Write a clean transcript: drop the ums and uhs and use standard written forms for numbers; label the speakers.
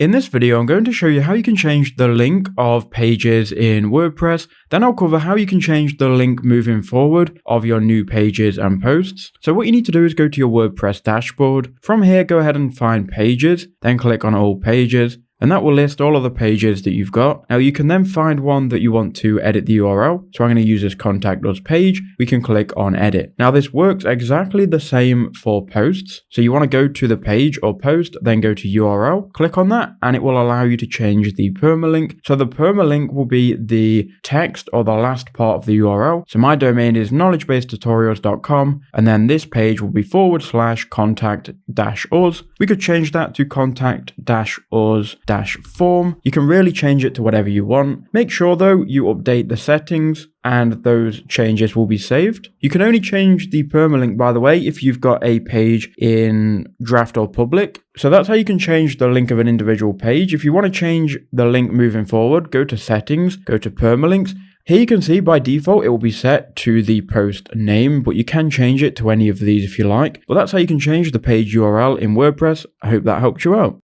Speaker 1: In this video, I'm going to show you how you can change the link of pages in WordPress. Then I'll cover how you can change the link moving forward of your new pages and posts. So what you need to do is go to your WordPress dashboard. From here, go ahead and find pages, then click on all pages. And that will list all of the pages that you've got. Now you can then find one that you want to edit the URL. So I'm going to use this contact us page. We can click on edit. Now this works exactly the same for posts. So you want to go to the page or post, then go to URL, click on that, and it will allow you to change the permalink. So the permalink will be the text or the last part of the URL. So my domain is knowledgebasetutorials.com, and then this page will be /contact-us. We could change that to contact-us form. You can really change it to whatever you want. Make sure though you update the settings and those changes will be saved. You can only change the permalink, by the way, if you've got a page in draft or public. So that's how you can change the link of an individual page. If you want to change the link moving forward, go to settings, go to permalinks. Here you can see by default it will be set to the post name, but you can change it to any of these if you like. But that's how you can change the page URL in WordPress. I hope that helped you out.